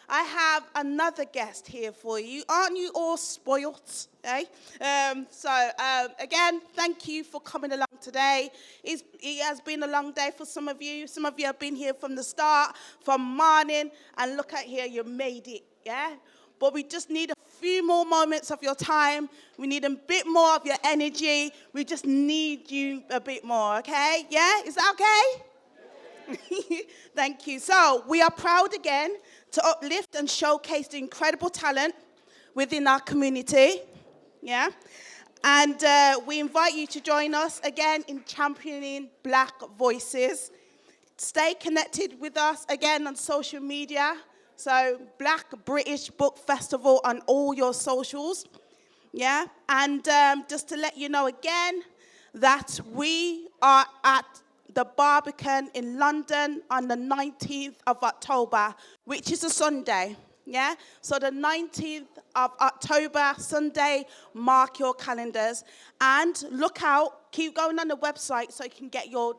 I have another guest here for you. Aren't you all spoilt? Eh? Again, thank you for coming along today. It has been a long day for some of you. Some of you have been here from the start, from morning, and look at here, you made it, yeah? But we just need a few more moments of your time. We need a bit more of your energy. We just need you a bit more, okay? Yeah? Is that okay? Thank you. So we are proud again to uplift and showcase the incredible talent within our community. Yeah. And we invite you to join us again in championing Black voices. Stay connected with us again on social media. So Black British Book Festival on all your socials. Yeah. And just to let you know again that we are at the Barbican in London on the 19th of October, which is a Sunday, yeah? So the 19th of October, Sunday, mark your calendars. And look out, keep going on the website so you can get your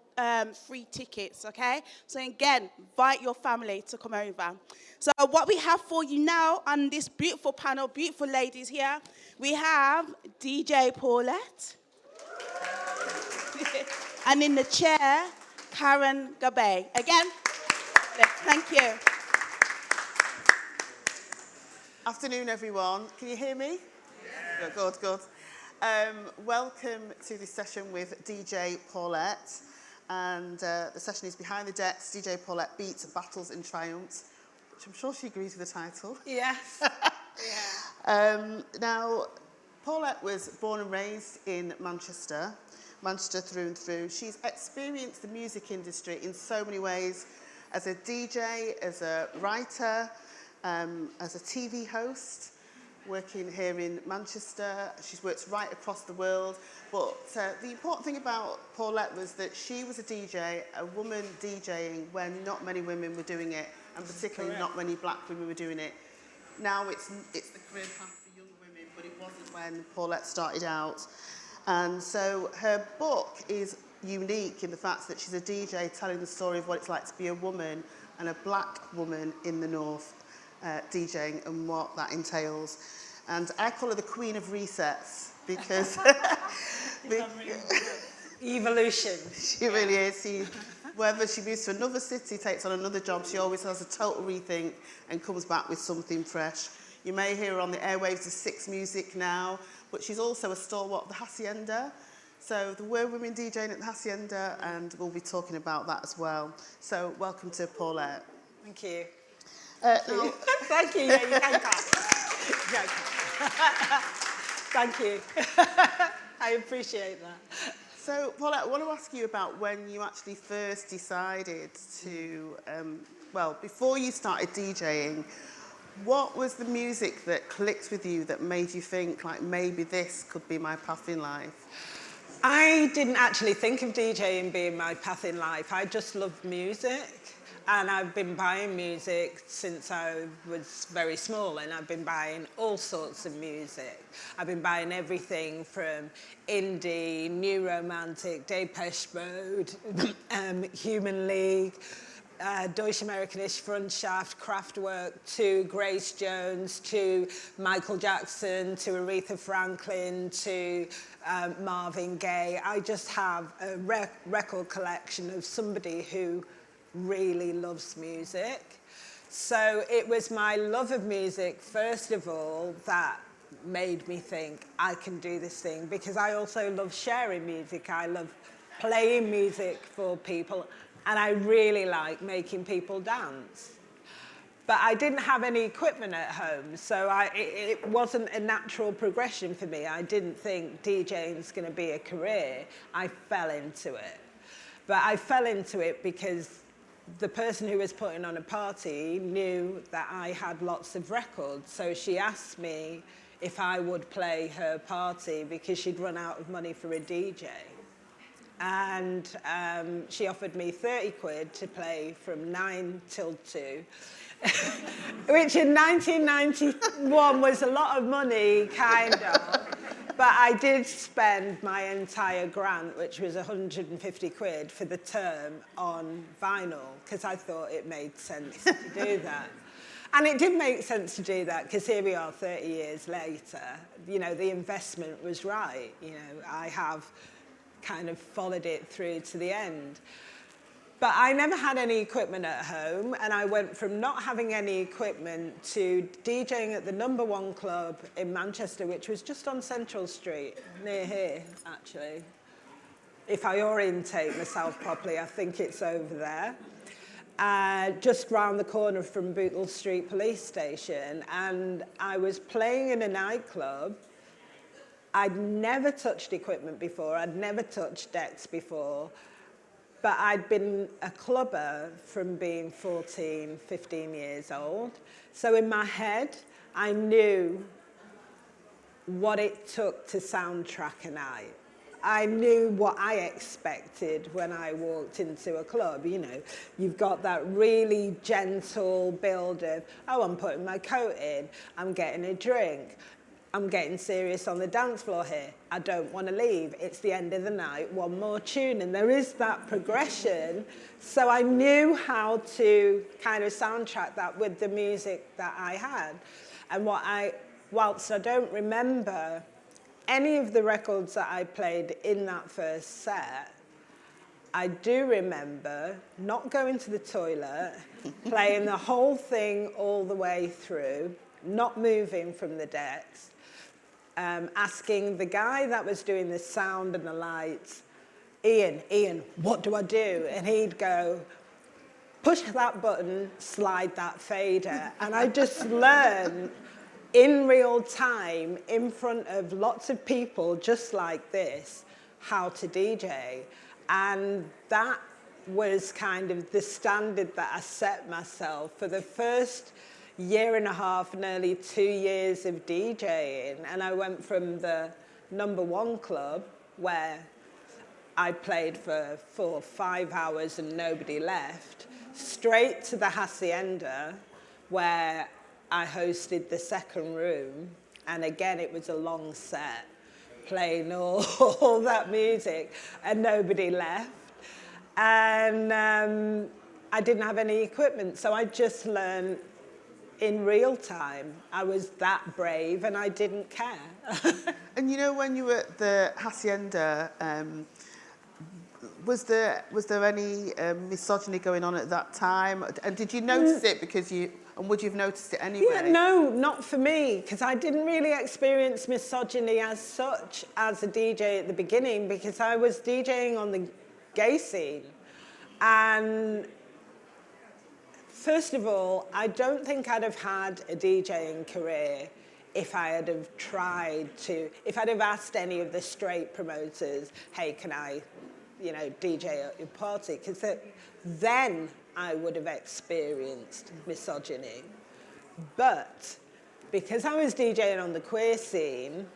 free tickets, okay? So again, invite your family to come over. So what we have for you now on this beautiful panel, beautiful ladies here, we have DJ Paulette. And in the chair, Karen Gabay. Again, thank you. Afternoon, everyone. Can you hear me? Yeah. Good. Welcome to this session with DJ Paulette. And the session is Behind the Decks, DJ Paulette Beats, Battles and Triumphs, which I'm sure she agrees with the title. Yes. Yeah. Now, Paulette was born and raised in Manchester through and through. She's experienced the music industry in so many ways, as a DJ, as a writer, as a TV host, working here in Manchester. She's worked right across the world. But the important thing about Paulette was that she was a DJ, a woman DJing when not many women were doing it, and particularly not many Black women were doing it. Now it's the career path for young women, but it wasn't when Paulette started out. And so her book is unique in the fact that she's a DJ telling the story of what it's like to be a woman and a Black woman in the North DJing and what that entails. And I call her the Queen of Resets because... Evolution. She really is. Whether she moves to another city, takes on another job, she always has a total rethink and comes back with something fresh. You may hear her on the airwaves of Six Music now, but she's also a stalwart of the Hacienda. So there were women DJing at the Hacienda, and we'll be talking about that as well. So welcome to Paulette. Thank you. Thank you. Yeah, you can clap. Thank you. I appreciate that. So, Paulette, I want to ask you about when you actually first decided to, before you started DJing, what was the music that clicked with you that made you think, like, maybe this could be my path in life? I didn't actually think of DJing being my path in life. I just loved music. And I've been buying music since I was very small, and I've been buying all sorts of music. I've been buying everything from indie, new romantic, Depeche Mode, Human League, Deutsche Amerikanische Freundschaft, Kraftwerk, to Grace Jones, to Michael Jackson, to Aretha Franklin, to Marvin Gaye. I just have a record collection of somebody who really loves music. So it was my love of music, first of all, that made me think I can do this thing, because I also love sharing music. I love playing music for people, and I really like making people dance. But I didn't have any equipment at home, so it wasn't a natural progression for me. I didn't think DJing is going to be a career. I fell into it. But I fell into it because the person who was putting on a party knew that I had lots of records, so she asked me if I would play her party because she'd run out of money for a DJ. And she offered me 30 quid to play from 9 till 2, which in 1991 was a lot of money, kind of. But I did spend my entire grant, which was 150 quid for the term, on vinyl, because I thought it made sense to do that. And it did make sense to do that, because here we are 30 years later. You know, the investment was right. You know, I have kind of followed it through to the end. But I never had any equipment at home, and I went from not having any equipment to DJing at the #1 club in Manchester, which was just on Central Street, near here, actually. If I orientate myself properly, I think it's over there. Just round the corner from Bootle Street Police Station, and I was playing in a nightclub. I'd never touched equipment before, I'd never touched decks before, but I'd been a clubber from being 14, 15 years old. So in my head, I knew what it took to soundtrack a night. I knew what I expected when I walked into a club. You know, you've got that really gentle build of, oh, I'm putting my coat in, I'm getting a drink, I'm getting serious on the dance floor here, I don't want to leave, it's the end of the night, one more tune. And there is that progression. So I knew how to kind of soundtrack that with the music that I had. And whilst I don't remember any of the records that I played in that first set, I do remember not going to the toilet, playing the whole thing all the way through, not moving from the decks, asking the guy that was doing the sound and the lights, Ian, what do I do? And he'd go, push that button, slide that fader. And I just learned in real time, in front of lots of people just like this, how to DJ. And that was kind of the standard that I set myself for the first year and a half, nearly 2 years of DJing. And I went from the #1 club, where I played for 4 or 5 hours and nobody left, straight to the Hacienda, where I hosted the second room, and again it was a long set, playing all that music, and nobody left. And I didn't have any equipment, so I just learned in real time. I was that brave, and I didn't care. And you know, when you were at the Hacienda, was there any misogyny going on at that time? And did you notice it and would you have noticed it anyway? Yeah, no, not for me, because I didn't really experience misogyny as such as a DJ at the beginning, because I was DJing on the gay scene. And first of all, I don't think I'd have had a DJing career if I had have if I'd have asked any of the straight promoters, hey, can I, DJ at your party? Because then I would have experienced misogyny. But because I was DJing on the queer scene,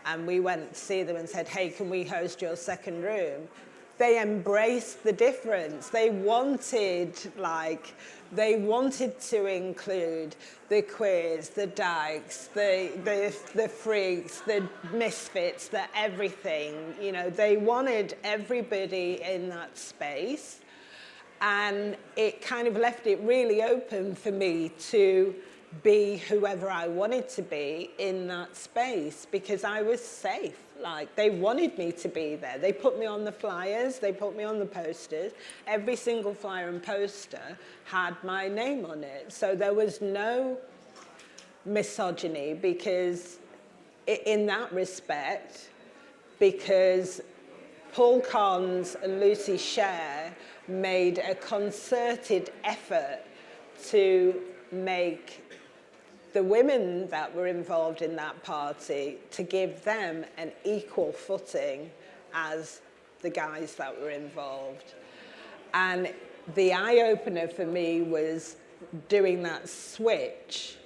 and we went to see them and said, hey, can we host your second room? They embraced the difference. They wanted to include the queers, the dykes, the freaks, the misfits, the everything. They wanted everybody in that space. And it kind of left it really open for me to be whoever I wanted to be in that space, because I was safe. They wanted me to be there. They put me on the flyers, they put me on the posters. Every single flyer and poster had my name on it. So there was no misogyny, because in that respect, because Paul Carnes and Lucy Sher made a concerted effort to make the women that were involved in that party, to give them an equal footing as the guys that were involved. And the eye-opener for me was doing that switch.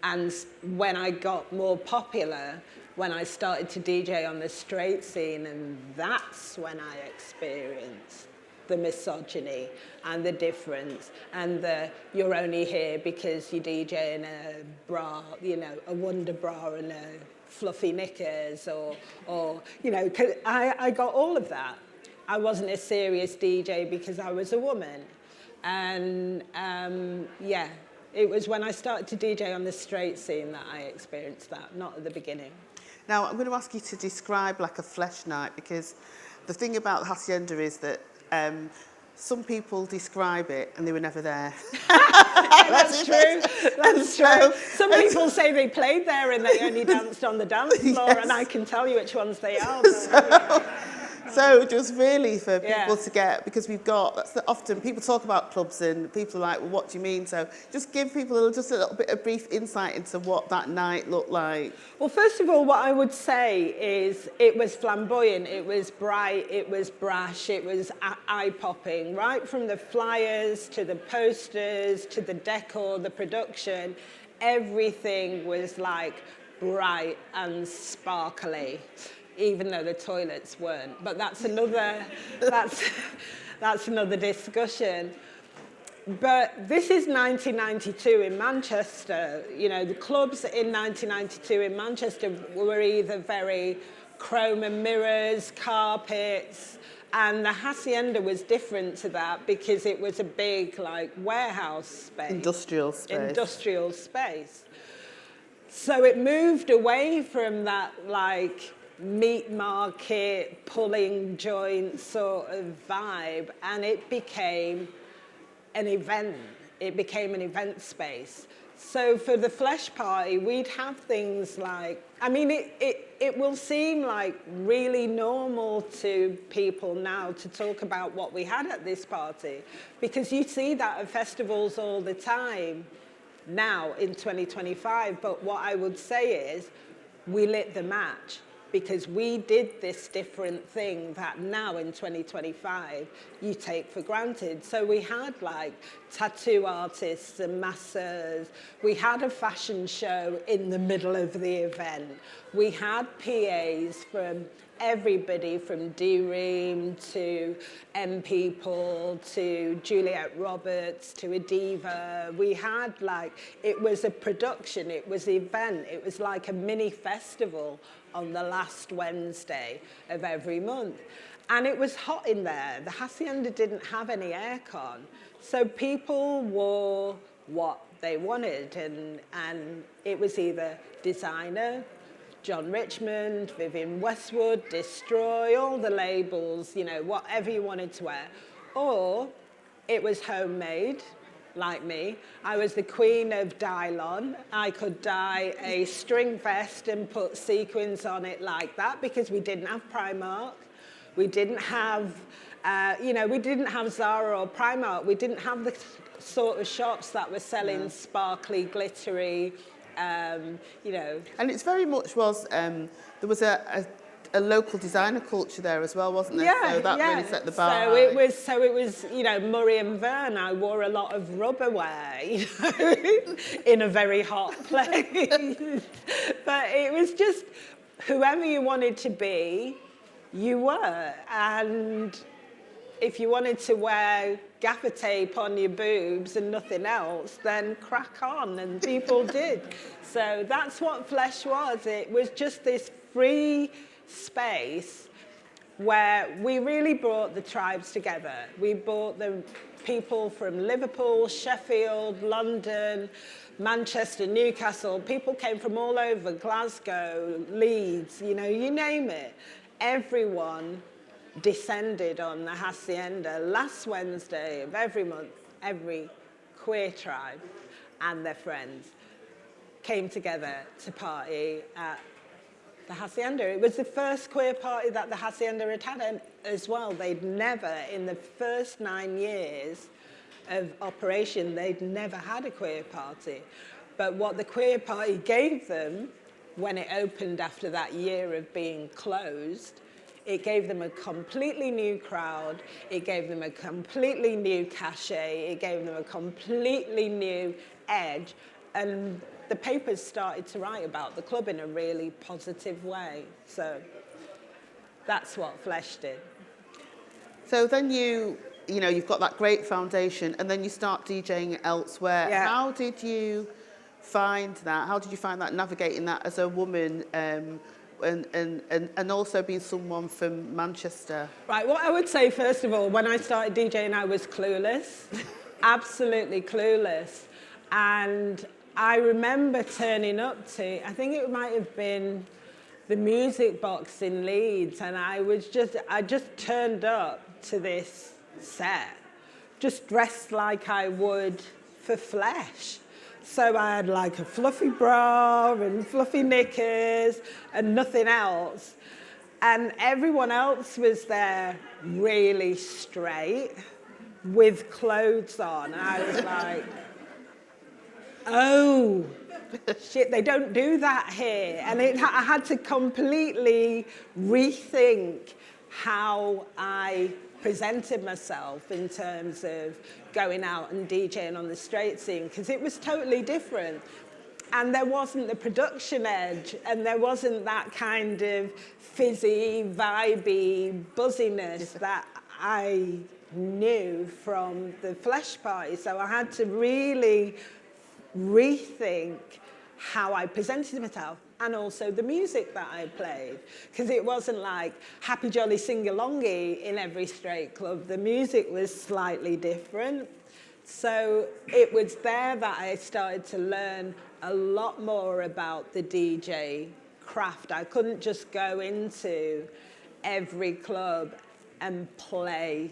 And when I got more popular, when I started to DJ on the straight scene, and that's when I experienced the misogyny and the difference, and you're only here because you DJ in a bra, a Wonder bra and a fluffy knickers, or I got all of that. I wasn't a serious DJ because I was a woman. And It was when I started to DJ on the straight scene that I experienced that, not at the beginning. Now, I'm going to ask you to describe like a flesh night, because the thing about the Hacienda is that some people describe it and they were never there. That's true. That's true. Some people say they played there and they only danced on the dance floor, Yes. and I can tell you which ones they are. So just really for people to get, because we've got, often people talk about clubs and people are like, well, what do you mean? So just give people just a little bit of brief insight into what that night looked like. Well, first of all, what I would say is it was flamboyant, it was bright, it was brash, it was eye-popping, right from the flyers to the posters to the decor, the production, everything was like bright and sparkly, even though the toilets weren't. But that's another, that's another discussion. But this is 1992 in Manchester. You know, the clubs in 1992 in Manchester were either very chrome and mirrors, carpets, and the Hacienda was different to that because it was a big, like, warehouse space. Industrial space. So it moved away from that, like, meat market, pulling joint sort of vibe, and it became an event. It became an event space. So for the Flesh Party, we'd have things like, I mean, it will seem like really normal to people now to talk about what we had at this party, because you see that at festivals all the time now in 2025. But what I would say is we lit the match, because we did this different thing that now in 2025 you take for granted. So we had like tattoo artists and masseurs. We had a fashion show in the middle of the event. We had PAs from everybody, from D-Ream to M People to Juliet Roberts to Adiva. We had like, it was a production, it was an event, it was like a mini festival on the last Wednesday of every month. And it was hot in there. The Hacienda didn't have any aircon. So people wore what they wanted. And it was either designer, John Richmond, Vivienne Westwood, Destroy, all the labels, you know, whatever you wanted to wear. Or it was homemade, like me. I was the queen of dye-on. I could dye a string vest and put sequins on it like that, because we didn't have Primark. We didn't have, we didn't have Zara or Primark. We didn't have the sort of shops that were selling sparkly, glittery, And it's very much was, there was a local designer culture there as well, wasn't there? Yeah, so that really set the bar. So it was, Murray and Verne. I wore a lot of rubber wear, in a very hot place. But it was just whoever you wanted to be, you were. And if you wanted to wear gaffer tape on your boobs and nothing else, then crack on, and people did. So that's what Flesh was. It was just this free space where we really brought the tribes together. We brought the people from Liverpool, Sheffield, London, Manchester, Newcastle. People came from all over, Glasgow, Leeds, you name it. Everyone descended on the Hacienda last Wednesday of every month. Every queer tribe and their friends came together to party at the Hacienda. It was the first queer party that the Hacienda had had as well. They'd never, in the first 9 years of operation, they'd never had a queer party. But what the queer party gave them, when it opened after that year of being closed, it gave them a completely new crowd, it gave them a completely new cachet, it gave them a completely new edge, and the papers started to write about the club in a really positive way. So that's what Flesh did. So then you've got that great foundation, and then you start DJing elsewhere. Yeah. How did you find that? How did you find that, navigating that as a woman, and also being someone from Manchester? Right, what I would say, first of all, when I started DJing, I was clueless, absolutely clueless. And I remember turning up to, I think it might have been the Music Box in Leeds, and I just turned up to this set, just dressed like I would for Flesh. So I had like a fluffy bra and fluffy knickers and nothing else. And everyone else was there really straight with clothes on. And I was like, oh, shit, they don't do that here. And I had to completely rethink how I presented myself in terms of going out and DJing on the straight scene, because it was totally different. And there wasn't the production edge, and there wasn't that kind of fizzy, vibey buzziness that I knew from the Flesh party. So I had to really rethink how I presented myself, and also the music that I played, because it wasn't like happy jolly sing-alongy in every straight club. The music was slightly different. So it was there that I started to learn a lot more about the DJ craft. I couldn't just go into every club and play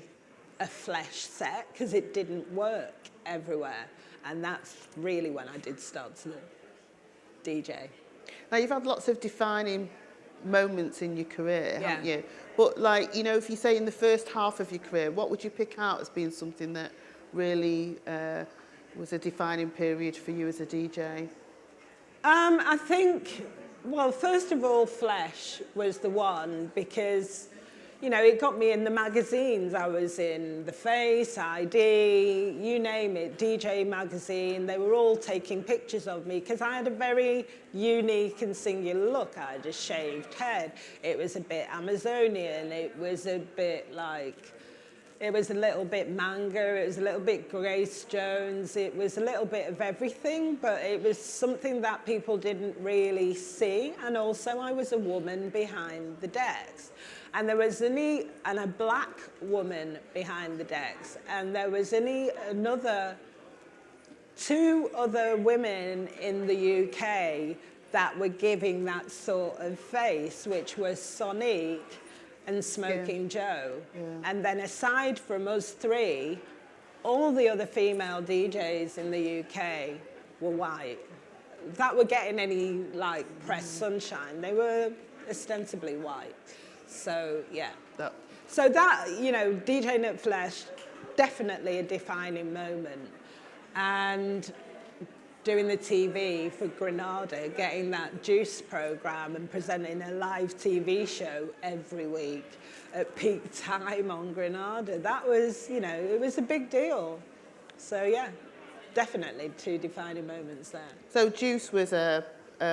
a Flesh set, because it didn't work everywhere. And that's really when I did start to DJ. Now, you've had lots of defining moments in your career, haven't Yeah. you? But, like, you know, if you say in the first half of your career, what would you pick out as being something that really was a defining period for you as a DJ? I think, well, first of all, Flesh was the one, because, you know, it got me in the magazines. I was in The Face, ID, you name it, DJ magazine. They were all taking pictures of me because I had a very unique and singular look. I had a shaved head. It was a bit Amazonian. It was a bit like, it was a little bit manga. It was a little bit Grace Jones. It was a little bit of everything, but it was something that people didn't really see. And also I was a woman behind the decks. And there was a black woman behind the decks. And there was two other women in the UK that were giving that sort of face, which was Sonique and Smoking Joe. Yeah. And then aside from us three, all the other female DJs in the UK were white. That were getting any like press sunshine. They were ostensibly white. So, yeah. So that, you know, DJing at Flesh, definitely a defining moment. And doing the TV for Granada, getting that Juice programme and presenting a live TV show every week at peak time on Granada, that was, you know, it was a big deal. So, yeah, definitely two defining moments there. So Juice was a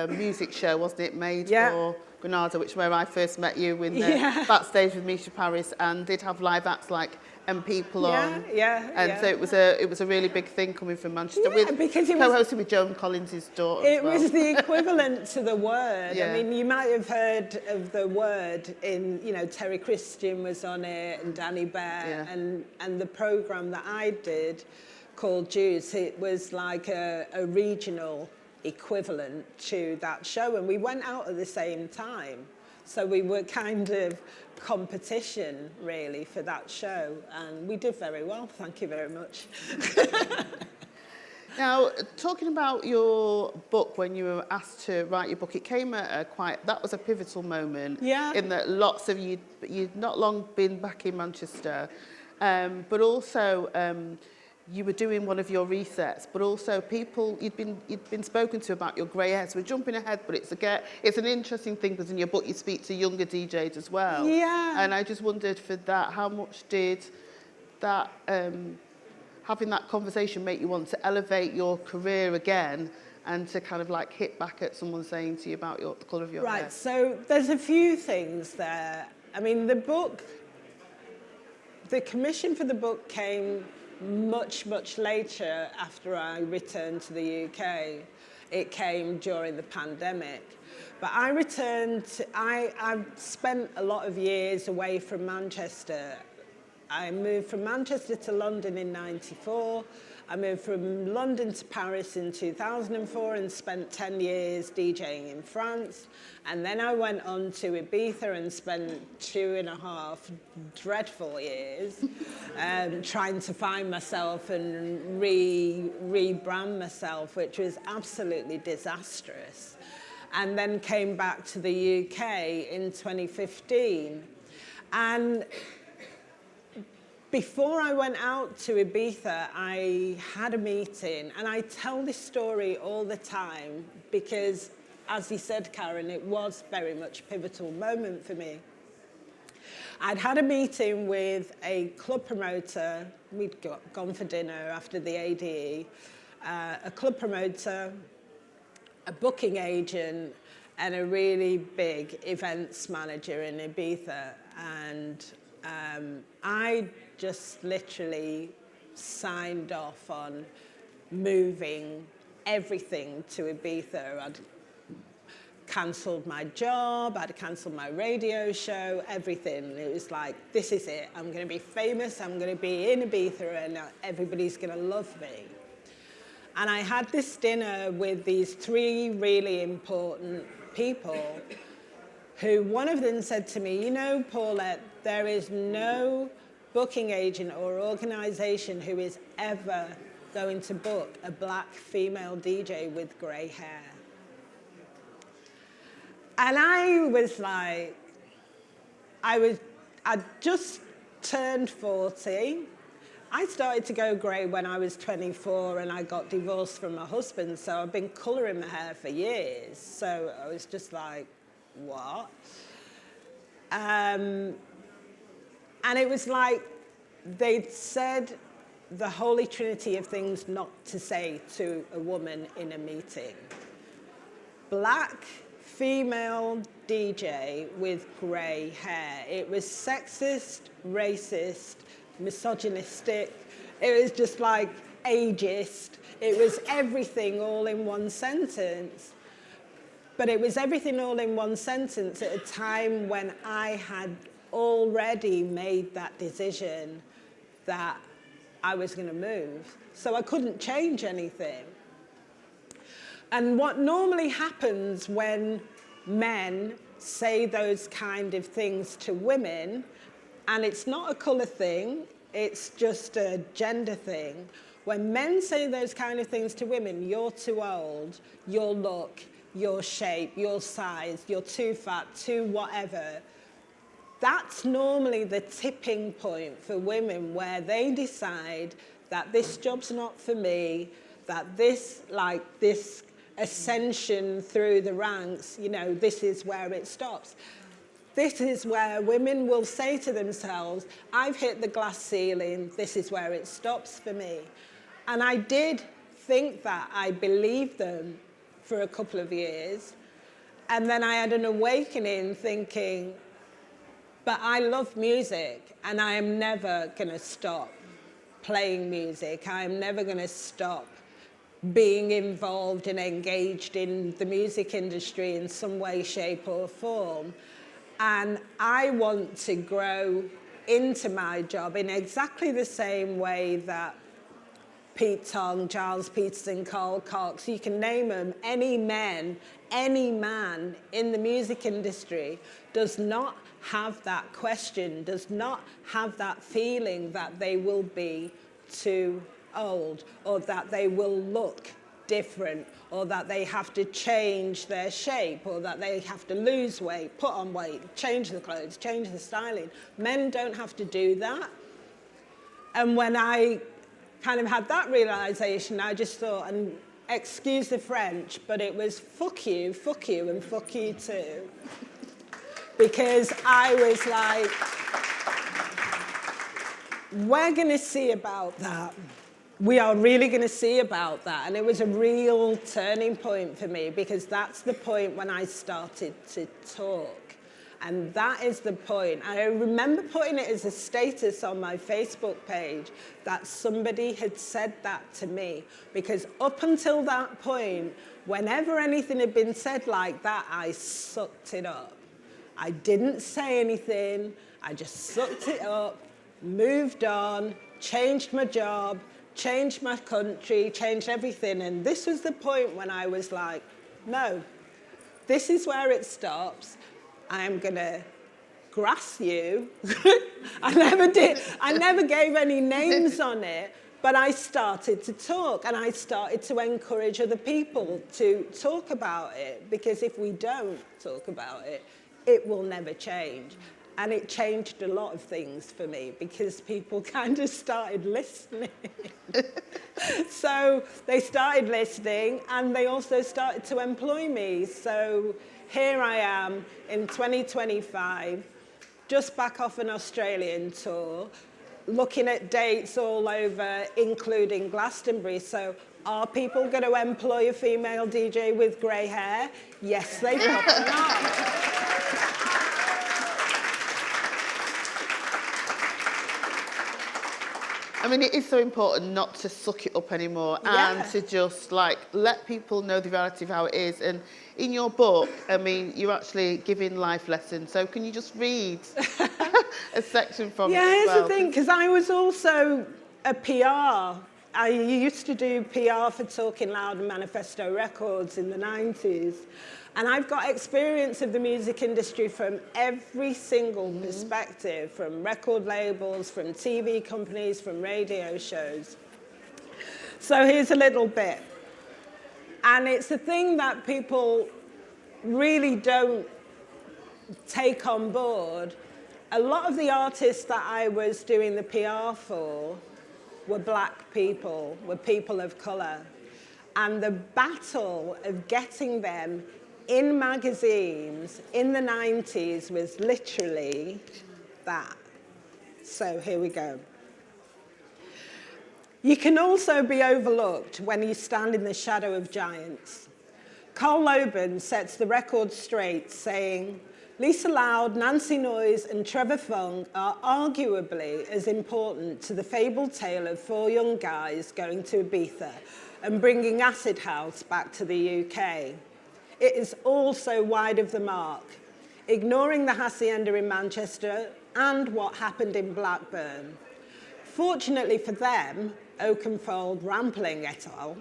music show, wasn't it, made for Granada, which is where I first met you in the backstage with Misha Paris, and did have live acts like And People on. So it was a really big thing coming from Manchester, with because it co-hosting with Joan Collins' daughter. It was the equivalent to The Word. Yeah. I mean, you might have heard of The Word in, you know, Terry Christian was on it, and Danny Bear, and the programme that I did called Juice, it was like a regional equivalent to that show, and we went out at the same time, so we were kind of competition really for that show, and we did very well, thank you very much. Now, talking about your book, when you were asked to write your book, it came at that was a pivotal moment, in that lots of you'd not long been back in Manchester, but also you were doing one of your resets, but also people you'd been spoken to about your grey hair. So we're jumping ahead, but it's an interesting thing, because in your book you speak to younger DJs as well. Yeah. And I just wondered, for that, how much did that having that conversation make you want to elevate your career again, and to kind of like hit back at someone saying to you about the colour of your hair? Right. So there's a few things there. I mean, the commission for the book came much, much later after I returned to the UK. It came during the pandemic. But I returned, I've spent a lot of years away from Manchester. I moved from Manchester to London in '94. I moved from London to Paris in 2004 and spent 10 years DJing in France. And then I went on to Ibiza and spent 2.5 dreadful years trying to find myself and rebrand myself, which was absolutely disastrous. And then came back to the UK in 2015. And before I went out to Ibiza, I had a meeting, and I tell this story all the time because, as you said, Karen, it was very much a pivotal moment for me. I'd had a meeting with a club promoter. We'd gone for dinner after the ADE. A club promoter, a booking agent, and a really big events manager in Ibiza. And I just literally signed off on moving everything to Ibiza. I'd cancelled my job, I'd cancelled my radio show, everything. It was like, this is it. I'm going to be famous, I'm going to be in Ibiza, and everybody's going to love me. And I had this dinner with these 3 really important people who, one of them said to me, you know, Paulette, there is no booking agent or organisation who is ever going to book a black female DJ with grey hair. And I was like, I'd just turned 40. I started to go grey when I was 24 and I got divorced from my husband, so I've been colouring my hair for years. So I was just like, what? And it was like they'd said the holy trinity of things not to say to a woman in a meeting. Black female DJ with grey hair. It was sexist, racist, misogynistic. It was just like ageist. It was everything all in one sentence. But it was everything all in one sentence at a time when I had already made that decision that I was going to move. So I couldn't change anything. And what normally happens when men say those kind of things to women, and it's not a colour thing, it's just a gender thing. When men say those kind of things to women, you're too old, your look, your shape, your size, you're too fat, too whatever. That's normally the tipping point for women where they decide that this job's not for me, that this ascension through the ranks, you know, this is where it stops. This is where women will say to themselves, I've hit the glass ceiling, this is where it stops for me. And I did think that, I believed them for a couple of years. And then I had an awakening thinking, but I love music and I am never going to stop playing music. I am never going to stop being involved and engaged in the music industry in some way, shape or form. And I want to grow into my job in exactly the same way that Pete Tong, Giles Peterson, Carl Cox, you can name them, any man in the music industry does not have that question, does not have that feeling that they will be too old, or that they will look different, or that they have to change their shape, or that they have to lose weight, put on weight, change the clothes, change the styling. Men don't have to do that. And when I kind of had that realization, I just thought, and excuse the French, but it was fuck you, and fuck you too. Because I was like, we're going to see about that. We are really going to see about that. And it was a real turning point for me, because that's the point when I started to talk. And that is the point. I remember putting it as a status on my Facebook page that somebody had said that to me. Because up until that point, whenever anything had been said like that, I sucked it up. I didn't say anything. I just sucked it up, moved on, changed my job, changed my country, changed everything. And this was the point when I was like, no, this is where it stops. I'm going to grass you. I never did. I never gave any names on it. But I started to talk, and I started to encourage other people to talk about it, because if we don't talk about it, it will never change. And it changed a lot of things for me, because people kind of started listening. So they started listening, and they also started to employ me. So here I am in 2025, just back off an Australian tour, looking at dates all over, including Glastonbury. So are people going to employ a female DJ with grey hair? Yes, they probably are. I mean, it is so important not to suck it up anymore and to just, like, let people know the reality of how it is. And in your book, I mean, you're actually giving life lessons. So can you just read a section from it as well? Yeah, here's the thing, because I was also a PR. I used to do PR for Talking Loud and Manifesto Records in the 90s. And I've got experience of the music industry from every single perspective, from record labels, from TV companies, from radio shows. So here's a little bit. And it's a thing that people really don't take on board. A lot of the artists that I was doing the PR for were black people, were people of colour. And the battle of getting them in magazines in the 90s was literally that. So here we go. You can also be overlooked when you stand in the shadow of giants. Carl Loban sets the record straight, saying, Lisa Loud, Nancy Noyes and Trevor Funk are arguably as important to the fabled tale of four young guys going to Ibiza and bringing acid house back to the UK. It is also wide of the mark, ignoring the Hacienda in Manchester and what happened in Blackburn. Fortunately for them, Oakenfold, Rampling et al.,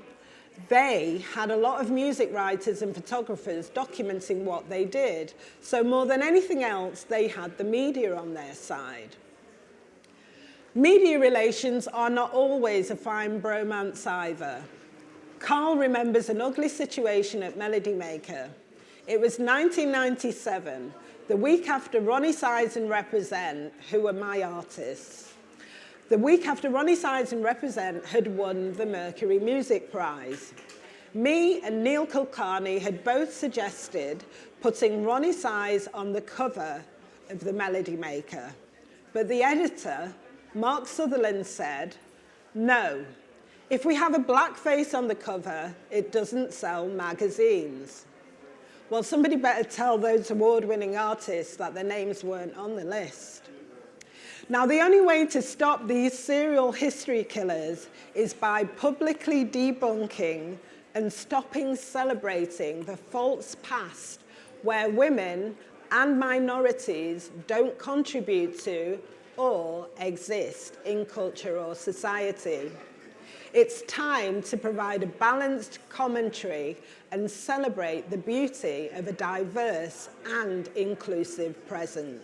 they had a lot of music writers and photographers documenting what they did. So more than anything else, they had the media on their side. Media relations are not always a fine bromance either. Carl remembers an ugly situation at Melody Maker. It was 1997, the week after Ronnie Size and Represent, who were my artists. The week after Ronnie Size and Represent had won the Mercury Music Prize. Me and Neil Kulkarni had both suggested putting Ronnie Size on the cover of the Melody Maker. But the editor, Mark Sutherland, said, no. If we have a black face on the cover, it doesn't sell magazines. Well, somebody better tell those award-winning artists that their names weren't on the list. Now, the only way to stop these serial history killers is by publicly debunking and stopping celebrating the false past where women and minorities don't contribute to or exist in culture or society. It's time to provide a balanced commentary and celebrate the beauty of a diverse and inclusive present.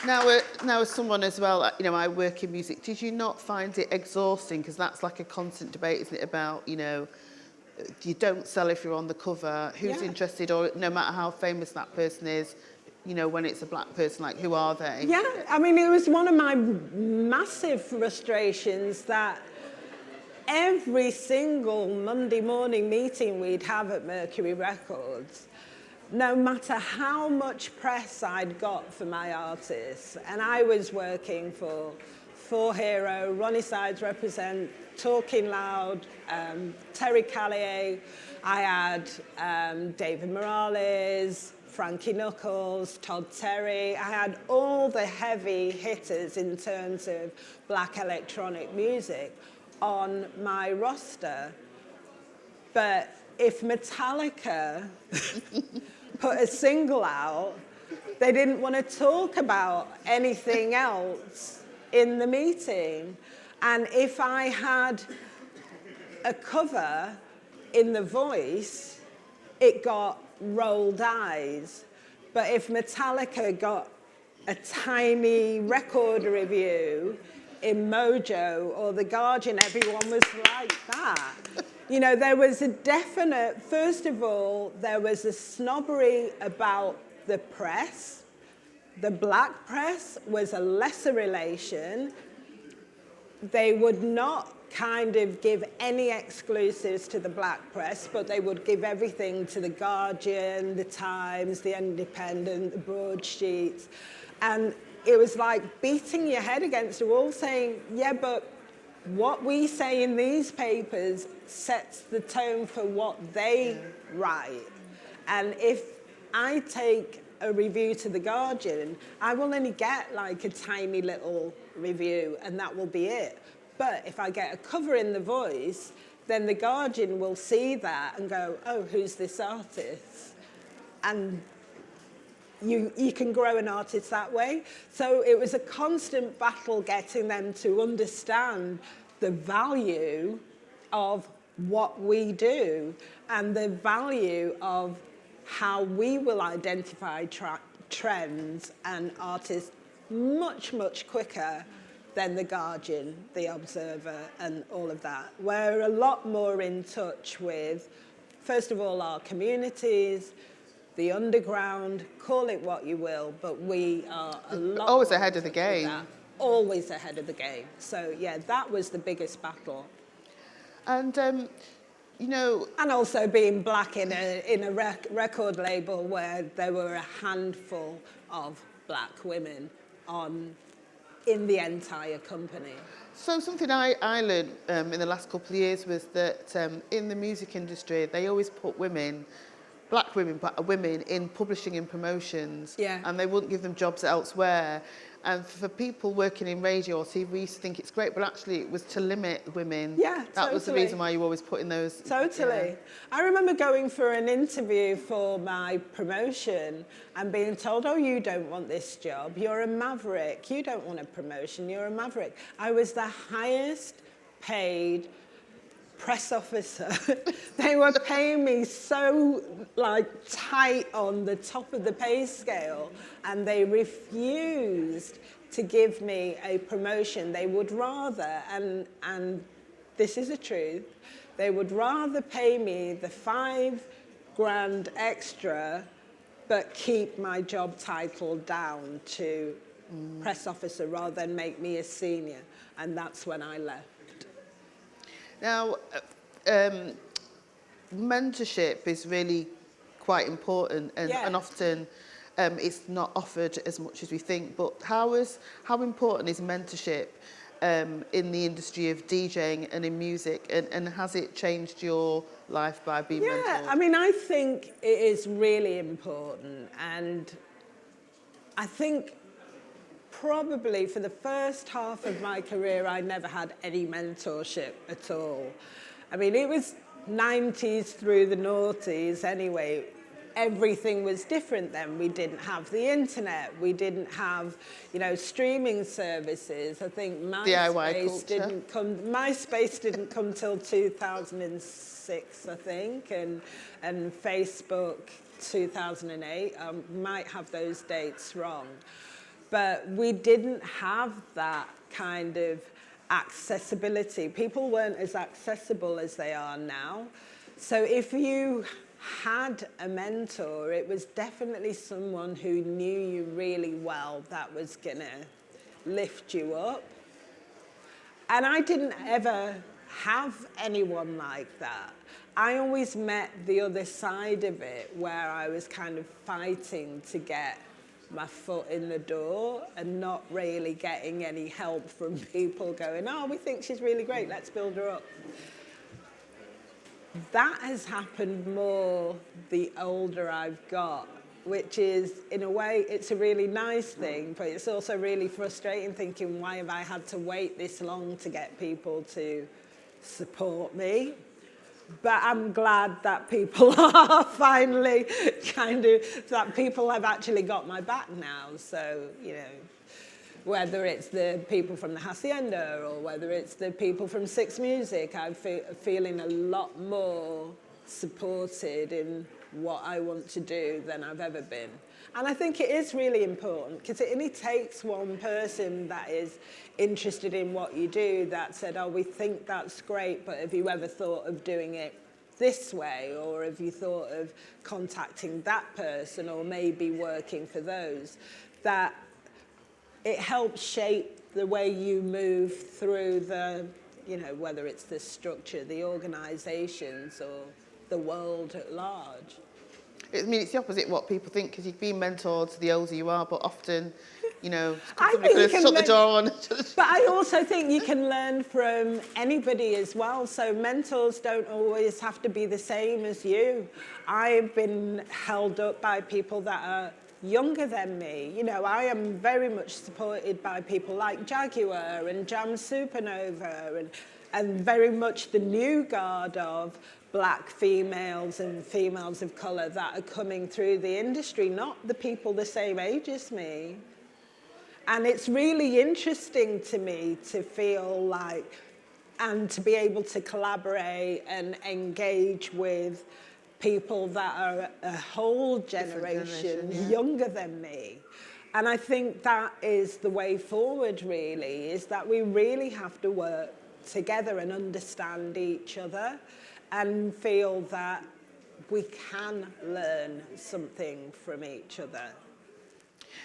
Now, as someone as well, you know, I work in music. Did you not find it exhausting? Because that's like a constant debate, isn't it? About, you know, you don't sell if you're on the cover. Who's interested, or no matter how famous that person is, you know, when it's a black person, like, who are they? Yeah, I mean, it was one of my massive frustrations that every single Monday morning meeting we'd have at Mercury Records, no matter how much press I'd got for my artists, and I was working for Hero, Ronnie Sides Represent, Talking Loud, Terry Callier, I had David Morales, Frankie Knuckles, Todd Terry. I had all the heavy hitters in terms of black electronic music on my roster. But if Metallica put a single out, They didn't want to talk about anything else in the meeting. And if I had a cover in The Voice, it got rolled eyes. But if Metallica got a tiny record review in Mojo or The Guardian, everyone was like that. You know, there was a definite, first of all, there was a snobbery about the press. The black press was a lesser relation. They would not kind of give any exclusives to the black press, but they would give everything to The Guardian, The Times, The Independent, the broadsheets. And it was like beating your head against a wall saying, yeah, but what we say in these papers sets the tone for what they write. And if I take a review to The Guardian, I will only get like a tiny little review and that will be it. But if I get a cover in The Voice, then The Guardian will see that and go, oh, who's this artist? And you can grow an artist that way. So it was a constant battle getting them to understand the value of what we do and the value of how we will identify trends and artists much, much quicker than The Guardian, The Observer, and all of that. We're a lot more in touch with, first of all, our communities, the underground, call it what you will, but we are a lot always more ahead of the game. Always ahead of the game. So yeah, that was the biggest battle. And you know, and also being black in a record label where there were a handful of black women in the entire company. So something I learned in the last couple of years was that in the music industry, they always put women, black women, but women in publishing and promotions, and they wouldn't give them jobs elsewhere. And for people working in radio or TV, we used to think it's great, but actually it was to limit women. Yeah, that was the reason why you always put in those. Totally. Yeah. I remember going for an interview for my promotion and being told, oh, you don't want this job. You're a maverick. You don't want a promotion. You're a maverick. I was the highest paid press officer. They were paying me so tight on the top of the pay scale, and they refused to give me a promotion. They would rather, and this is the truth, they would rather pay me the $5,000 extra, but keep my job title down to press officer rather than make me a senior. And that's when I left. Now, mentorship is really quite important, and often it's not offered as much as we think. But how important is mentorship in the industry of DJing and in music, and has it changed your life by being mentored? Yeah, I mean, I think it is really important, and I think probably for the first half of my career, I never had any mentorship at all. I mean, it was 90s through the noughties anyway. Everything was different then. We didn't have the internet. We didn't have, streaming services. I think MySpace didn't come till 2006, I think, and Facebook 2008. Might have those dates wrong. But we didn't have that kind of accessibility. People weren't as accessible as they are now. So if you had a mentor, it was definitely someone who knew you really well that was gonna lift you up. And I didn't ever have anyone like that. I always met the other side of it, where I was kind of fighting to get my foot in the door and not really getting any help from people going, oh, we think she's really great, let's build her up. That has happened more the older I've got, which is, in a way, it's a really nice thing, but it's also really frustrating thinking, why have I had to wait this long to get people to support me? But I'm glad that people are finally that people have actually got my back now. So, you know, whether it's the people from the Hacienda or whether it's the people from Six Music, I'm feeling a lot more supported in what I want to do than I've ever been. And I think it is really important because it only takes one person that is interested in what you do that said, oh, we think that's great, but have you ever thought of doing it this way? Or have you thought of contacting that person or maybe working for those? That it helps shape the way you move through the, you know, whether it's the structure, the organisations or the world at large. I mean, it's the opposite of what people think, because you're being mentored the older you are, but often, you know, I somebody think could have shut the door on. But I also think you can learn from anybody as well. So mentors don't always have to be the same as you. I've been held up by people that are younger than me. You know, I am very much supported by people like Jaguar and Jam Supernova and very much the new guard of black females and females of colour that are coming through the industry, not the people the same age as me. And it's really interesting to me to feel like, and to be able to collaborate and engage with people that are a whole generation younger than me. And I think that is the way forward, really, is that we really have to work together and understand each other and feel that we can learn something from each other.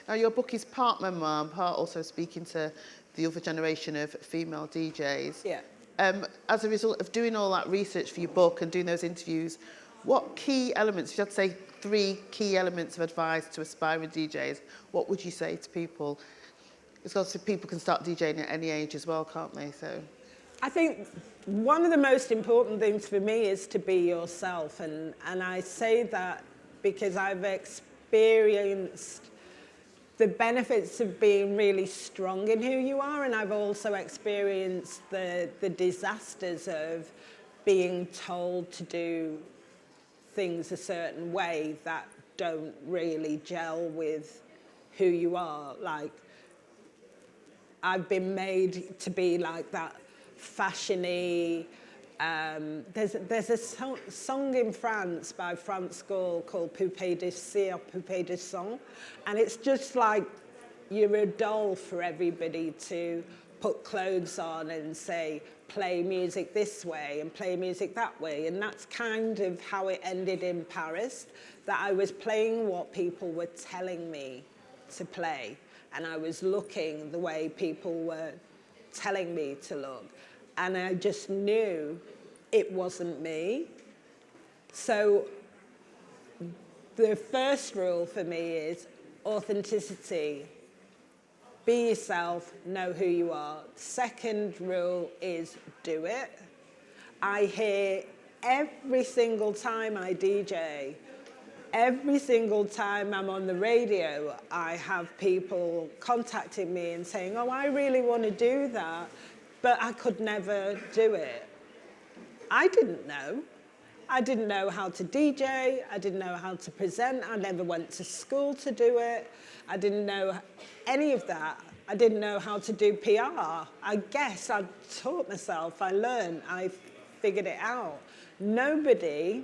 Now, your book is part memoir and part also speaking to the other generation of female DJs. Yeah. As a result of doing all that research for your book and doing those interviews, what key elements, if you had to say 3 key elements of advice to aspiring DJs, what would you say to people? Because obviously people can start DJing at any age as well, can't they? So I think one of the most important things for me is to be yourself. And I say that because I've experienced the benefits of being really strong in who you are, and I've also experienced the disasters of being told to do things a certain way that don't really gel with who you are. Like, I've been made to be like that fashion-y. There's a song in France by France Gall called Poupée de cire, Poupée de sang, and it's just like you're a doll for everybody to put clothes on and say, play music this way and play music that way. And that's kind of how it ended in Paris, that I was playing what people were telling me to play, and I was looking the way people were telling me to look, and I just knew it wasn't me. So the first rule for me is authenticity. Be yourself, know who you are. Second rule is do it. I hear every single time I DJ, every single time I'm on the radio, I have people contacting me and saying, oh, I really want to do that, but I could never do it. I didn't know. I didn't know how to DJ. I didn't know how to present. I never went to school to do it. I didn't know any of that. I didn't know how to do PR. I guess I taught myself. I learned. I figured it out. Nobody,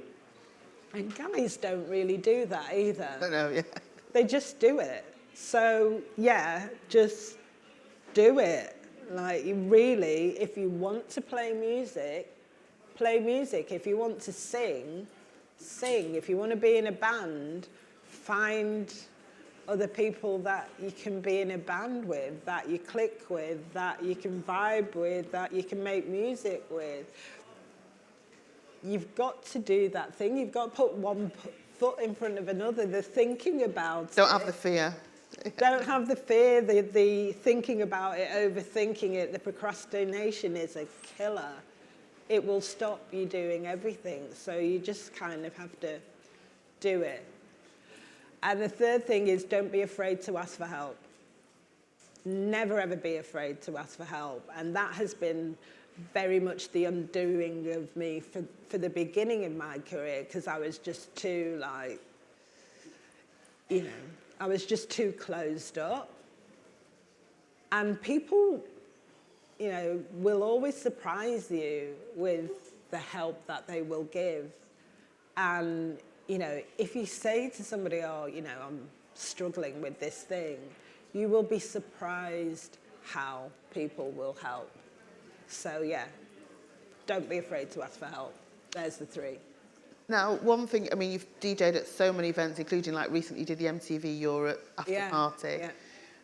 and guys don't really do that either. I don't know, yeah. They just do it. So, yeah, just do it. Like, you really, if you want to play music, play music. If you want to sing, sing. If you want to be in a band, find other people that you can be in a band with, that you click with, that you can vibe with, that you can make music with. You've got to do that thing. You've got to put one foot in front of another. The thinking about don't have the fear. Don't have the fear, the thinking about it, overthinking it. The procrastination is a killer. It will stop you doing everything. So you just kind of have to do it. And the third thing is don't be afraid to ask for help. Never, ever be afraid to ask for help. And that has been very much the undoing of me for the beginning of my career, because I was just too, like, you know, I was just too closed up. And people, you know, will always surprise you with the help that they will give. And, you know, if you say to somebody, oh, you know, I'm struggling with this thing, you will be surprised how people will help. So, yeah, don't be afraid to ask for help. There's the 3. Now, one thing, I mean, you've DJ'd at so many events, including, like, recently you did the MTV Europe after party. Yeah.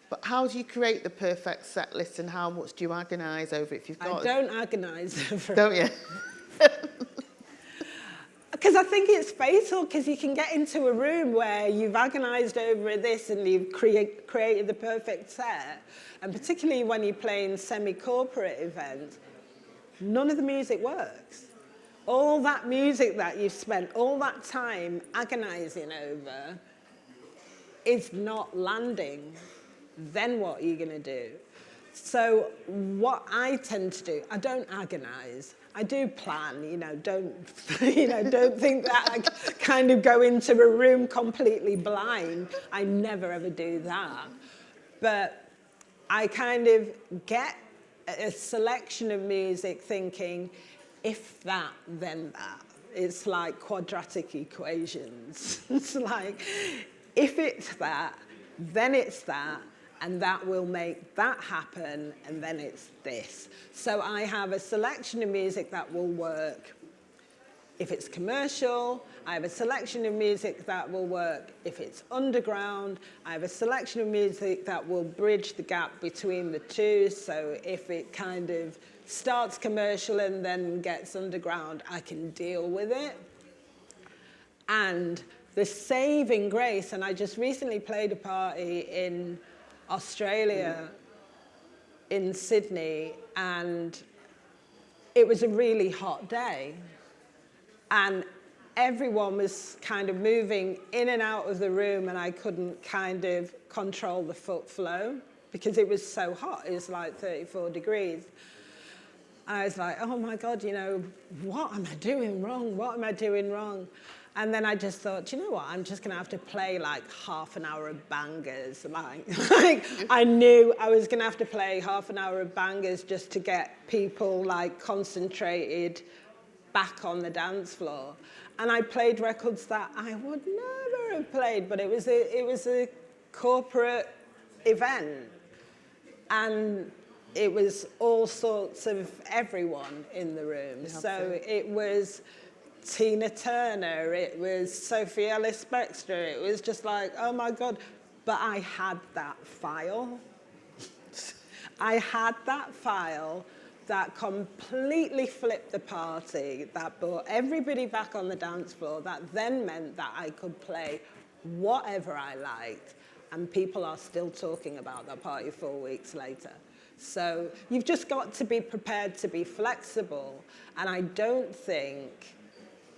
But how do you create the perfect set list, and how much do you agonise over it if you've got... I don't agonise over it. Don't you? Because I think it's fatal, because you can get into a room where you've agonised over this and you've created the perfect set, and particularly when you're playing semi-corporate events, none of the music works. All that music that you've spent all that time agonising over is not landing. Then what are you going to do? So what I tend to do, I don't agonise. I do plan, you know, don't think that I kind of go into a room completely blind. I never ever do that. But I kind of get a selection of music thinking, if that, then that. It's like quadratic equations. It's like, if it's that, then it's that, and that will make that happen, and then it's this. So I have a selection of music that will work if it's commercial. I have a selection of music that will work if it's underground. I have a selection of music that will bridge the gap between the two. So if it kind of starts commercial and then gets underground, I can deal with it. And the saving grace, and I just recently played a party in Australia, in Sydney, and it was a really hot day. And everyone was kind of moving in and out of the room, and I couldn't kind of control the foot flow because it was so hot. It was like 34 degrees. I was like, oh my God, you know, what am I doing wrong? What am I doing wrong? And then I just thought, you know what, I'm just going to have to play like half an hour of bangers. Like I knew I was going to have to play half an hour of bangers just to get people like concentrated back on the dance floor. And I played records that I would never have played, but it was a corporate event. And it was all sorts of everyone in the room. So it was Tina Turner, it was Sophie Ellis-Bextor, it was just like, oh my God. But I had that file. I had that file that completely flipped the party, that brought everybody back on the dance floor, that then meant that I could play whatever I liked, and people are still talking about that party 4 weeks later. So you've just got to be prepared to be flexible, and I don't think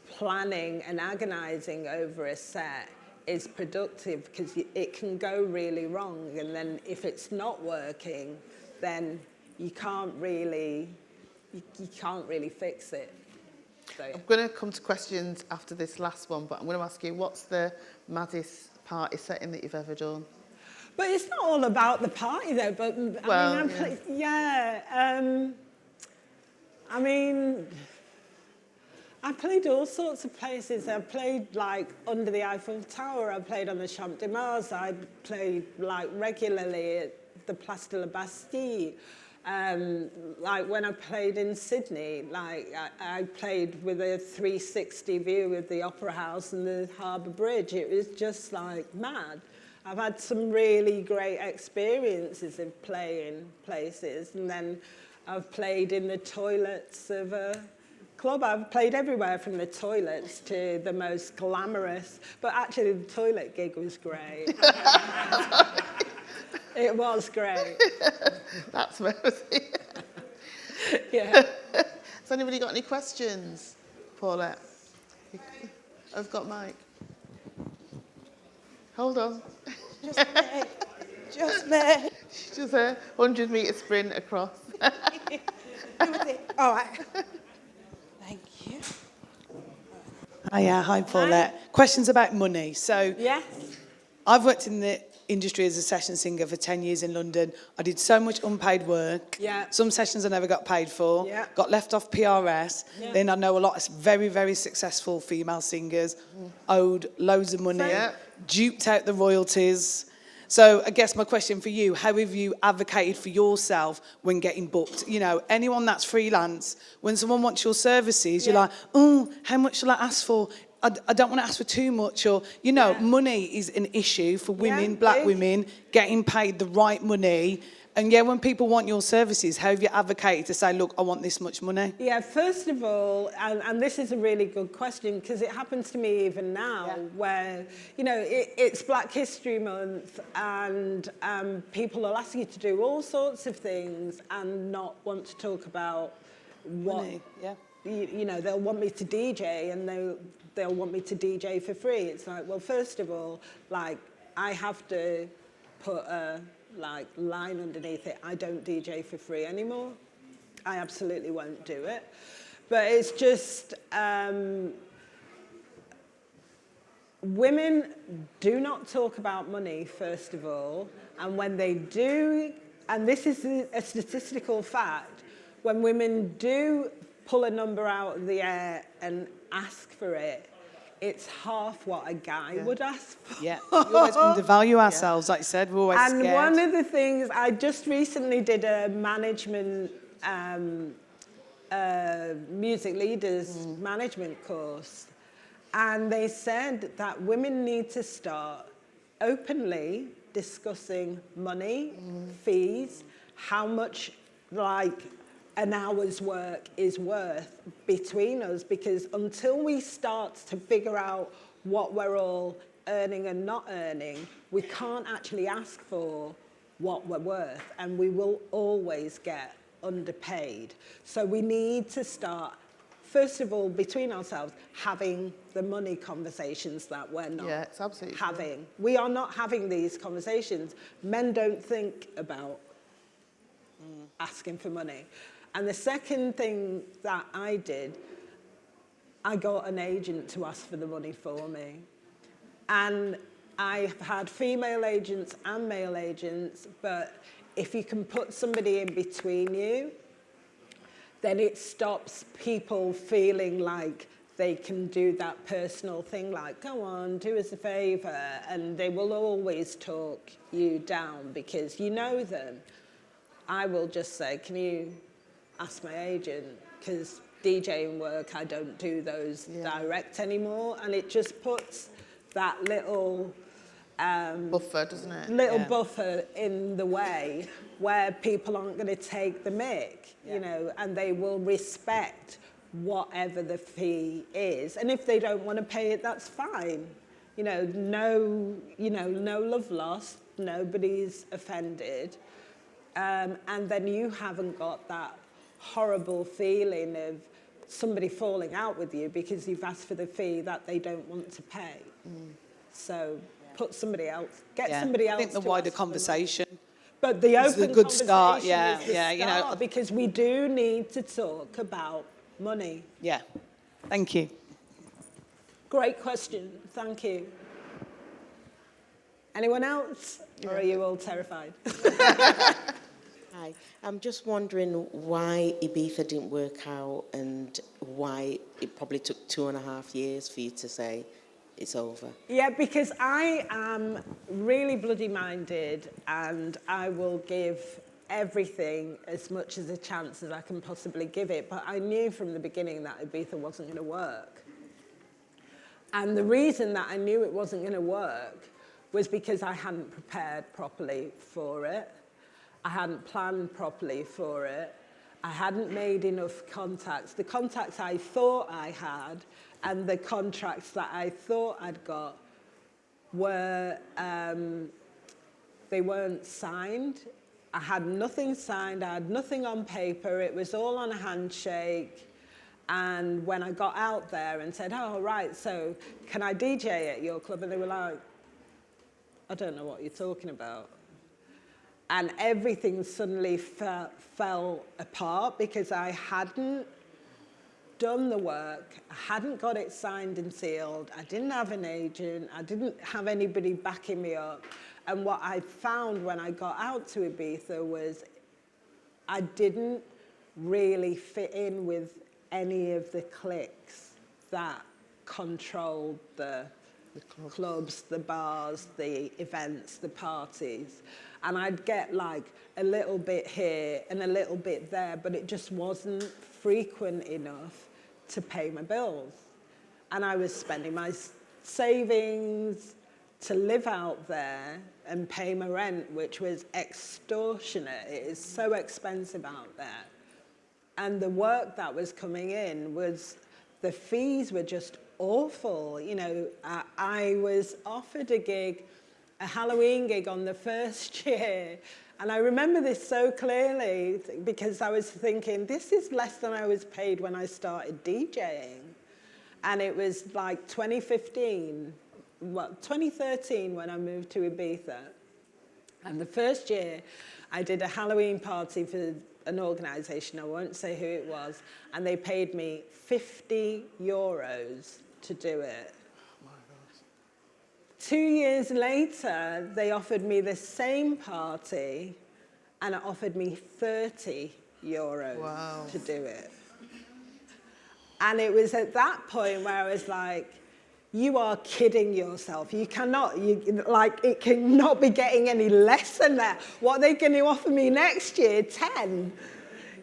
planning and agonizing over a set is productive, because it can go really wrong, and then if it's not working, then you can't really fix it. So, yeah. I'm going to come to questions after this last one, but I'm going to ask you, what's the maddest party setting that you've ever done? But it's not all about the party, though. But well, I mean, I played all sorts of places. I played like under the Eiffel Tower. I played on the Champ de Mars. I played like regularly at the Place de la Bastille. Like when I played in Sydney, like I played with a 360 view of the Opera House and the Harbour Bridge. It was just like mad. I've had some really great experiences of playing places, and then I've played in the toilets of a club. I've played everywhere from the toilets to the most glamorous, but actually the toilet gig was great. It was great. That's Rosie. Yeah. Has anybody got any questions? Paulette? I've got Mike. Hold on. Just me. Just me. She's just a 100-metre sprint across. Who was it? All right. Thank you. Hiya, hi Paulette. Questions about money. So Yes. I've worked in the industry as a session singer for 10 years in London. I did so much unpaid work. Yeah. Some sessions I never got paid for. Yeah. Got left off PRS. Yeah. Then I know a lot of very, very successful female singers owed loads of money, Yeah. duped out the royalties. So I guess my question for you, how have you advocated for yourself when getting booked? You know, anyone that's freelance, when someone wants your services, you're like, oh, how much shall I ask for? I don't want to ask for too much, or, you know, money is an issue for women, black big. women, getting paid the right money. And yeah, when people want your services, how have you advocated to say, look, I want this much money? Yeah, first of all, and this is a really good question because it happens to me even now where, you know, it's Black History Month and people will ask you to do all sorts of things and not want to talk about what, Money, yeah. you know, they'll want me to DJ and they'll want me to DJ for free. It's like, well, first of all, like, I have to put a line underneath it. I don't DJ for free anymore. I absolutely won't do it. But it's just, women do not talk about money, first of all. And when they do, and this is a statistical fact, when women do pull a number out of the air and ask for it, it's half what a guy would ask for. Yeah, we always undervalue ourselves, like you said, we're always And scared. one of the things, I just recently did a management, music leaders management course, and they said that women need to start openly discussing money, fees, how much, like, an hour's work is worth between us, because until we start to figure out what we're all earning and not earning, we can't actually ask for what we're worth, and we will always get underpaid. So we need to start, first of all, between ourselves, having the money conversations that we're not it's absolutely having. We are not having these conversations. Men don't think about asking for money. And the second thing that I did, I got an agent to ask for the money for me. And I've had female agents and male agents, but if you can put somebody in between you, then it stops people feeling like they can do that personal thing, like, go on, do us a favour, and they will always talk you down because you know them. I will just say, can you ask my agent, because DJing work, I don't do those direct anymore, and it just puts that little buffer, doesn't it? little buffer in the way where people aren't going to take the mick, you know, and they will respect whatever the fee is, and if they don't want to pay it, that's fine. You know, no love lost, nobody's offended, and then you haven't got that horrible feeling of somebody falling out with you because you've asked for the fee that they don't want to pay. So put somebody else, get somebody else. I think the to wider ask for money. conversation. But the is open a good start, conversation is the you know. start, because we do need to talk about money. Yeah, thank you. Great question, thank you. Anyone else? Or are you all terrified? Hi, I'm just wondering why Ibiza didn't work out and why it probably took 2.5 years for you to say it's over. Yeah, because I am really bloody minded and I will give everything as much as a chance as I can possibly give it. But I knew from the beginning that Ibiza wasn't going to work. And the reason that I knew it wasn't going to work was because I hadn't prepared properly for it. I hadn't planned properly for it. I hadn't made enough contacts. The contacts I thought I had and the contracts that I thought I'd got were, they weren't signed. I had nothing signed, I had nothing on paper, it was all on a handshake. And when I got out there and said, oh, right, so can I DJ at your club? And they were like, I don't know what you're talking about. and everything suddenly fell apart because I hadn't done the work, I hadn't got it signed and sealed, I didn't have an agent, I didn't have anybody backing me up. And what I found when I got out to Ibiza was I didn't really fit in with any of the cliques that controlled the clubs, the bars, the events, the parties. And I'd get like a little bit here and a little bit there, but it just wasn't frequent enough to pay my bills. And I was spending my savings to live out there and pay my rent, which was extortionate. It is so expensive out there. And the work that was coming in was, the fees were just awful. You know, I was offered a Halloween gig on the first year. And I remember this so clearly because I was thinking, this is less than I was paid when I started DJing. And it was like 2013 when I moved to Ibiza. And the first year, I did a Halloween party for an organisation, I won't say who it was, and they paid me €50 to do it. 2 years later, they offered me the same party and it offered me €30 to do it. And it was at that point where I was like, you are kidding yourself. You cannot, it cannot be getting any less than that. What are they going to offer me next year? 10?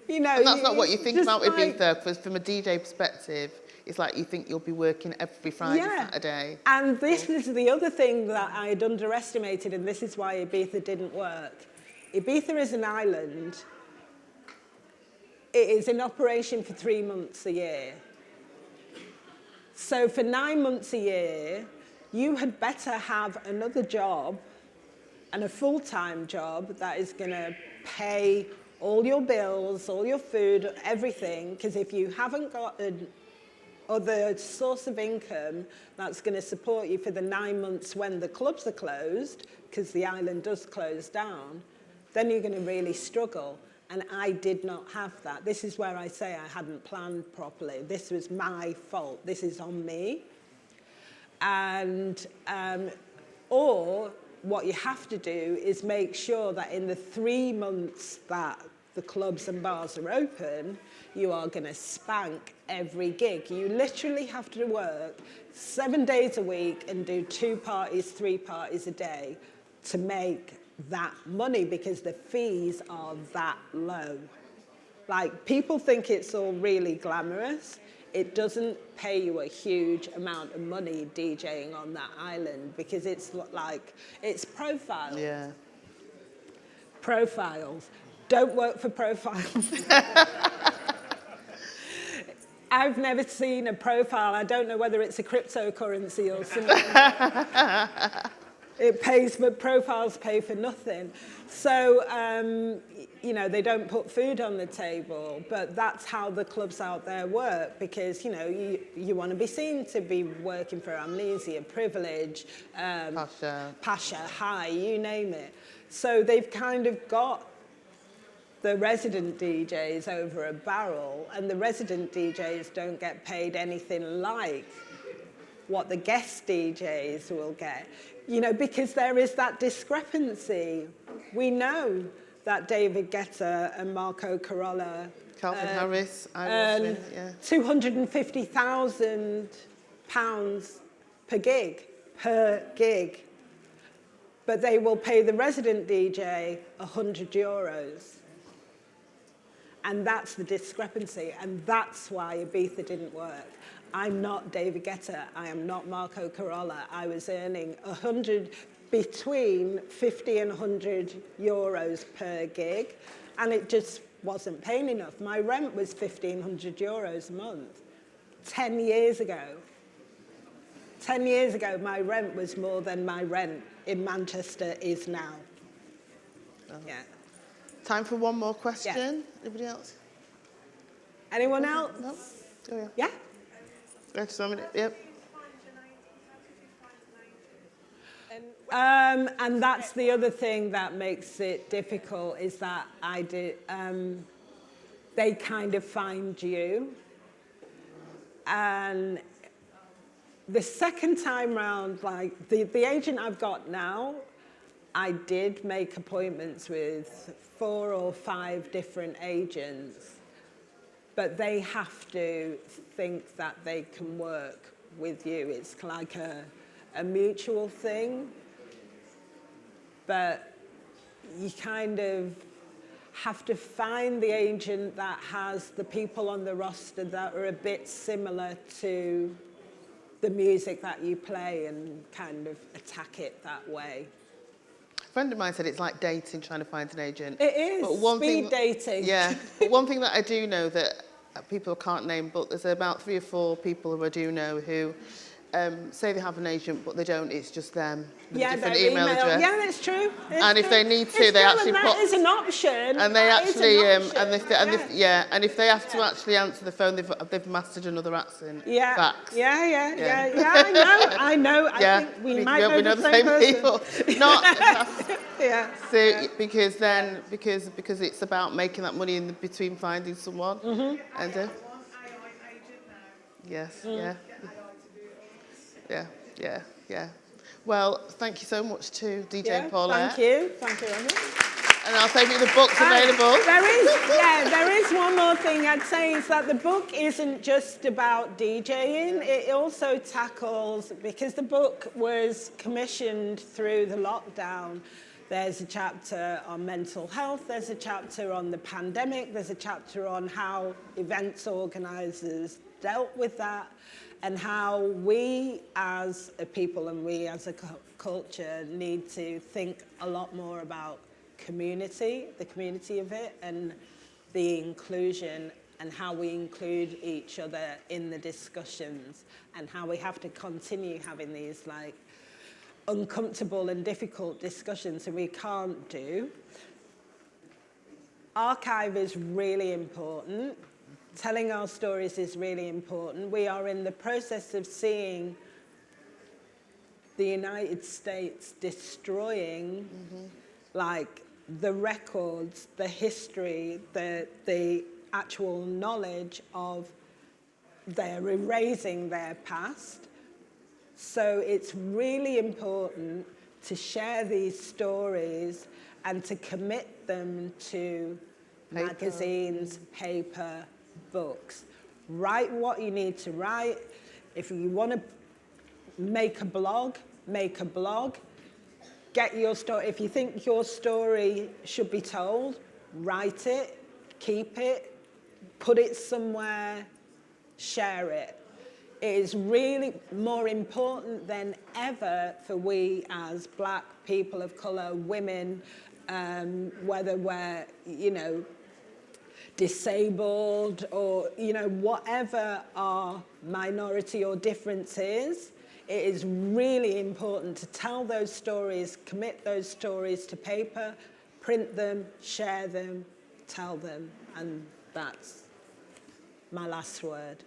You know, and that's not what you think about like, Ibiza, because from a DJ perspective, it's like you think you'll be working every Friday, Saturday. And this is the other thing that I had underestimated, and this is why Ibiza didn't work. Ibiza is an island. It is in operation for 3 months a year. So for 9 months a year, you had better have another job and a full-time job that is going to pay all your bills, all your food, everything, because if you haven't got other source of income that's going to support you for the 9 months when the clubs are closed, because the island does close down, then you're going to really struggle. And I did not have that. This is where I say I hadn't planned properly. This was my fault. This is on me. And, or what you have to do is make sure that in the 3 months that the clubs and bars are open, you are going to spank every gig. You literally have to work 7 days a week and do 2 parties, 3 parties a day to make that money, because the fees are that low. Like, people think it's all really glamorous. It doesn't pay you a huge amount of money DJing on that island, because it's like, it's profiles. Yeah. Profiles. Don't work for profiles. I've never seen a profile. I don't know whether it's a cryptocurrency or something. It pays, but profiles pay for nothing. So, you know, they don't put food on the table, but that's how the clubs out there work, because, you know, you want to be seen to be working for Amnesia, Privilege, Pasha, High, you name it. So they've kind of got the resident DJs over a barrel, and the resident DJs don't get paid anything like what the guest DJs will get. You know, because there is that discrepancy. We know that David Guetta and Marco Carolla, Calvin Harris, earn £250,000 per gig. But they will pay the resident DJ €100. And that's the discrepancy, and that's why Ibiza didn't work. I'm not David Guetta, I am not Marco Carolla. I was earning between 50 and €100 per gig, and it just wasn't paying enough. My rent was €1,500 a month 10 years ago. 10 years ago, my rent was more than my rent in Manchester is now. Yeah. Time for one more question. Yeah. Anybody else? Anyone else? No? Oh, Yeah? Just a minute. Yep. And that's the other thing that makes it difficult is that they kind of find you. And the second time round, like the agent I've got now, I did make appointments with 4 or 5 different agents, but they have to think that they can work with you. It's like a mutual thing, but you kind of have to find the agent that has the people on the roster that are a bit similar to the music that you play and kind of attack it that way. A friend of mine said it's like dating, trying to find an agent. It is, but speed dating. Yeah, but one thing that I do know that people can't name, but there's about 3 or 4 people who I do know who say they have an agent, but they don't. It's just them with a different email address. Yeah, that's true. And if they need to, they actually put. That is an option. And they actually, and and if they have to actually answer the phone, they've mastered another accent. Yeah. Facts. Yeah. I know. I think we might know the same person. People. Not. Yeah. So because it's about making that money in between finding someone. Mm-hmm. And yes. Mm. Yeah. Well, thank you so much to DJ Paulette. Thank you very much. And I'll say the book's available. There is one more thing I'd say is that the book isn't just about DJing. It also tackles, because the book was commissioned through the lockdown, there's a chapter on mental health, there's a chapter on the pandemic, there's a chapter on how events organisers dealt with that, and how we as a people and we as a culture need to think a lot more about community, the community of it, and the inclusion, and how we include each other in the discussions, and how we have to continue having these like uncomfortable and difficult discussions, and we can't do. Archive is really important. Telling our stories is really important. We are in the process of seeing the United States destroying like the records, the history, the actual knowledge of they're erasing their past. So it's really important to share these stories and to commit them to magazines, paper, books. Write what you need to write. If you want to make a blog, make a blog. Get your story. If you think your story should be told, write it, keep it, put it somewhere, share it. It is really more important than ever for we as Black people of colour, women, whether we're, disabled or, whatever our minority or difference is, it is really important to tell those stories, commit those stories to paper, print them, share them, tell them, and that's my last word.